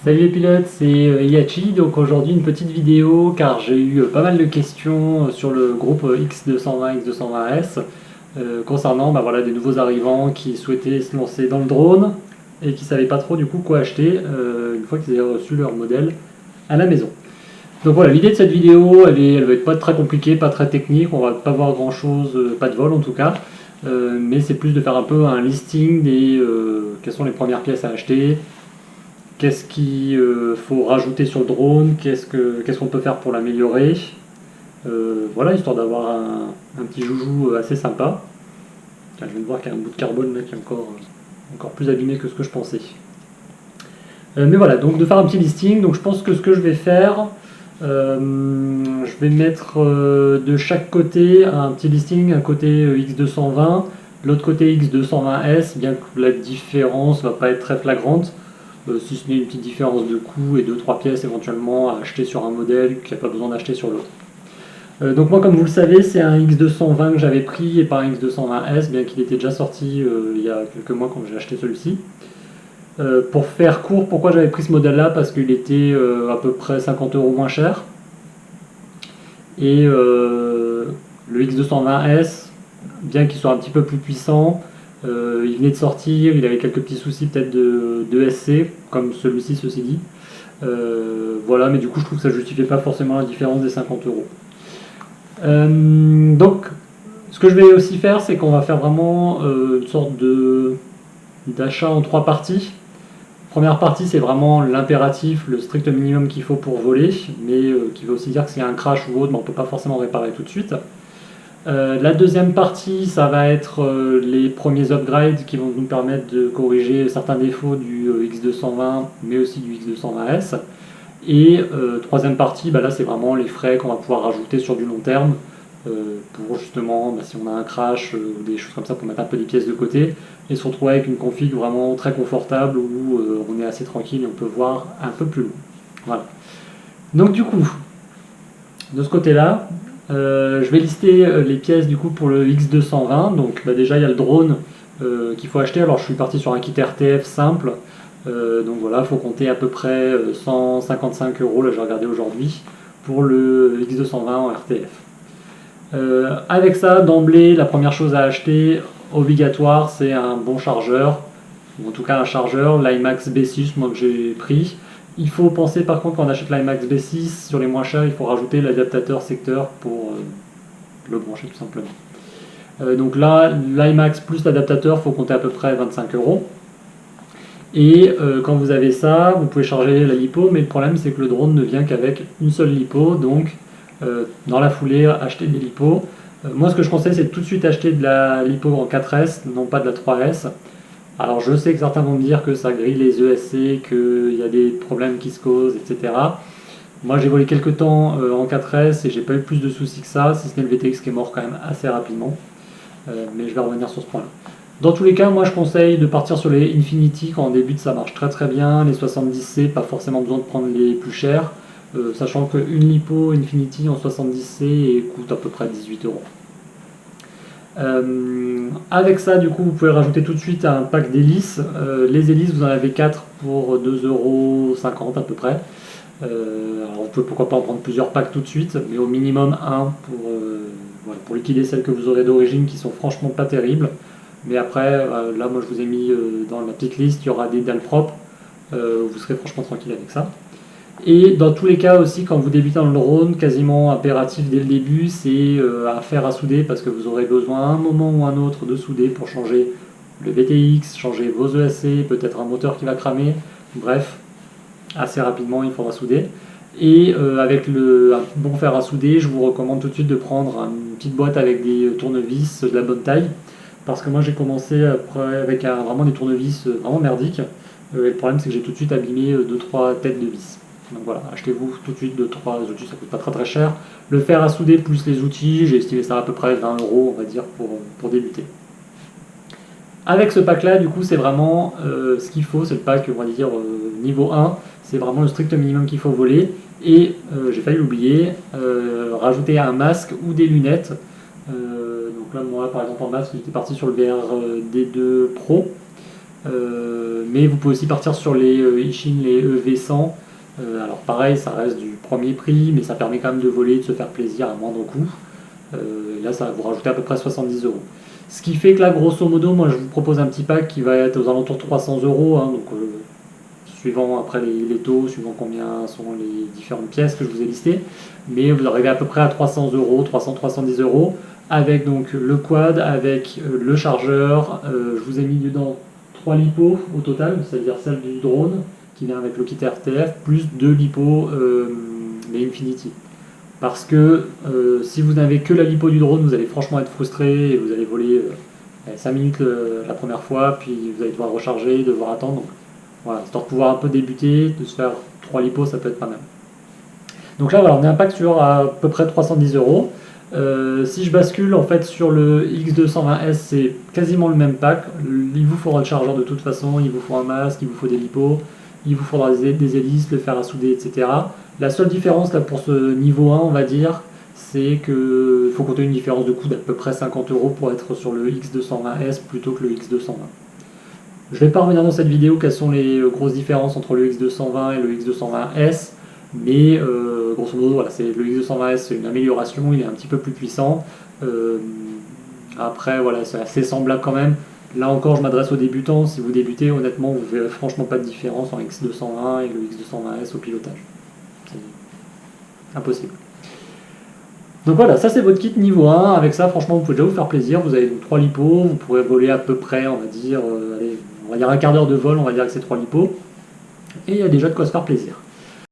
Salut les pilotes, c'est Yachi. Donc aujourd'hui une petite vidéo car j'ai eu pas mal de questions sur le groupe X220, X220S concernant voilà, des nouveaux arrivants qui souhaitaient se lancer dans le drone et qui ne savaient pas trop du coup quoi acheter une fois qu'ils avaient reçu leur modèle à la maison. Donc voilà, l'idée de cette vidéo, elle va être pas très compliquée, pas très technique, on va pas voir grand chose, pas de vol en tout cas, mais c'est plus de faire un peu un listing des quelles sont les premières pièces à acheter, qu'est-ce qu'il faut rajouter sur le drone, qu'est-ce qu'on peut faire pour l'améliorer. Voilà, histoire d'avoir un petit joujou assez sympa. Tiens, je viens de voir qu'il y a un bout de carbone là, qui est encore plus abîmé que ce que je pensais. Mais voilà, donc de faire un petit listing. Donc je pense que ce que je vais faire, je vais mettre de chaque côté un petit listing, un côté X220, l'autre côté X220S, bien que la différence ne va pas être très flagrante, si ce n'est une petite différence de coût et 2-3 pièces éventuellement à acheter sur un modèle qu'il n'y a pas besoin d'acheter sur l'autre. Donc moi comme vous le savez c'est un X220 que j'avais pris et pas un X220S, bien qu'il était déjà sorti il y a quelques mois quand j'ai acheté celui-ci. Pour faire court, pourquoi j'avais pris ce modèle là? Parce qu'il était à peu près 50 € moins cher. Et le X220S, bien qu'il soit un petit peu plus puissant, il venait de sortir, il avait quelques petits soucis peut-être de SC, comme celui-ci ceci dit. Voilà, mais du coup je trouve que ça ne justifiait pas forcément la différence des 50 euros. Donc ce que je vais aussi faire, c'est qu'on va faire vraiment une sorte d'achat en trois parties. Première partie, c'est vraiment l'impératif, le strict minimum qu'il faut pour voler, mais qui veut aussi dire que s'il y a un crash ou autre, on ne peut pas forcément réparer tout de suite. La deuxième partie, ça va être les premiers upgrades qui vont nous permettre de corriger certains défauts du X220, mais aussi du X220S. Et troisième partie, là c'est vraiment les frais qu'on va pouvoir rajouter sur du long terme pour justement, si on a un crash ou des choses comme ça, pour mettre un peu des pièces de côté et se retrouver avec une config vraiment très confortable où on est assez tranquille et on peut voir un peu plus loin. Voilà. Donc du coup, de ce côté-là, je vais lister les pièces du coup pour le X220. Donc déjà il y a le drone qu'il faut acheter. Alors je suis parti sur un kit RTF simple. Donc voilà, il faut compter à peu près 155 €, là j'ai regardé aujourd'hui, pour le X220 en RTF. Avec ça, d'emblée, la première chose à acheter, obligatoire, c'est un bon chargeur, ou en tout cas un chargeur, l'IMAX B6, moi que j'ai pris. Il faut penser par contre quand on achète l'IMAX B6, sur les moins chers, il faut rajouter l'adaptateur secteur pour le brancher tout simplement. Donc là, l'IMAX plus l'adaptateur, il faut compter à peu près 25 €. Et quand vous avez ça, vous pouvez charger la lipo, mais le problème c'est que le drone ne vient qu'avec une seule lipo, donc dans la foulée, acheter des lipos. Moi ce que je conseille c'est de tout de suite acheter de la lipo en 4S, non pas de la 3S. Alors je sais que certains vont me dire que ça grille les ESC, qu'il y a des problèmes qui se causent, etc. Moi j'ai volé quelques temps en 4S et j'ai pas eu plus de soucis que ça, si ce n'est le VTX qui est mort quand même assez rapidement. Mais je vais revenir sur ce point-là. Dans tous les cas, moi je conseille de partir sur les Infinity quand on débute, ça marche très très bien. Les 70C, pas forcément besoin de prendre les plus chers, sachant qu'une lipo Infinity en 70C coûte à peu près 18 €. Avec ça, du coup, vous pouvez rajouter tout de suite un pack d'hélices. Les hélices, vous en avez 4 pour 2,50 € à peu près. Alors vous pouvez pourquoi pas en prendre plusieurs packs tout de suite, mais au minimum un pour liquider celles que vous aurez d'origine qui sont franchement pas terribles. Mais après, là moi je vous ai mis dans la petite liste, il y aura des dalles propres, vous serez franchement tranquille avec ça. Et dans tous les cas aussi, quand vous débutez dans le drone, quasiment impératif dès le début, c'est à faire à souder parce que vous aurez besoin à un moment ou un autre de souder pour changer le VTX, changer vos ESC, peut-être un moteur qui va cramer, bref, assez rapidement il faudra souder. Et avec un bon fer à souder, je vous recommande tout de suite de prendre une petite boîte avec des tournevis de la bonne taille. Parce que moi j'ai commencé après avec vraiment des tournevis vraiment merdiques. Et le problème c'est que j'ai tout de suite abîmé 2-3 têtes de vis. Donc voilà, achetez-vous tout de suite 2-3 outils, ça coûte pas très très cher. Le fer à souder plus les outils, j'ai estimé ça à peu près 20 € on va dire pour débuter. Avec ce pack là, du coup, c'est vraiment ce qu'il faut, c'est le pack, on va dire, niveau 1, c'est vraiment le strict minimum qu'il faut voler. Et j'ai failli l'oublier, rajouter un masque ou des lunettes. Donc là, moi, par exemple, en masque, j'étais parti sur le VR D2 Pro. Mais vous pouvez aussi partir sur les Ishin, les EV100. Alors pareil, ça reste du premier prix, mais ça permet quand même de voler, de se faire plaisir à moindre coût. Là, ça va vous rajouter à peu près 70 euros. Ce qui fait que là, grosso modo, moi je vous propose un petit pack qui va être aux alentours de 300 euros. Hein, donc, suivant après les taux, suivant combien sont les différentes pièces que je vous ai listées. Mais vous arrivez à peu près à 300 euros, 300-310 euros, avec donc le quad, avec le chargeur. Je vous ai mis dedans 3 lipos au total, c'est-à-dire celle du drone qui vient avec le kit RTF, plus 2 lipos les Infinity. Parce que si vous n'avez que la lipo du drone, vous allez franchement être frustré et vous allez voler 5 minutes la première fois, puis vous allez devoir recharger, devoir attendre. Donc, voilà, histoire de pouvoir un peu débuter, de se faire 3 lipos, ça peut être pas mal. Donc là, voilà, on a un pack sur à peu près 310 euros. Si je bascule en fait sur le X220S, c'est quasiment le même pack. Il vous faudra le chargeur de toute façon, il vous faut un masque, il vous faut des lipos, il vous faudra des hélices, le fer à souder, etc. La seule différence là pour ce niveau 1, on va dire, c'est qu'il faut compter une différence de coût d'à peu près 50 euros pour être sur le X220S plutôt que le X220. Je ne vais pas revenir dans cette vidéo quelles sont les grosses différences entre le X220 et le X220S, mais grosso modo, voilà, le X220S c'est une amélioration, il est un petit peu plus puissant. Après, voilà, c'est assez semblable quand même. Là encore, je m'adresse aux débutants. Si vous débutez, honnêtement, vous ne verrez franchement pas de différence entre X220 et le X220S au pilotage. C'est impossible. Donc voilà, ça c'est votre kit niveau 1. Avec ça, franchement, vous pouvez déjà vous faire plaisir. Vous avez donc 3 lipos. Vous pourrez voler à peu près, on va dire, un quart d'heure de vol, on va dire que c'est 3 lipos. Et il y a déjà de quoi se faire plaisir.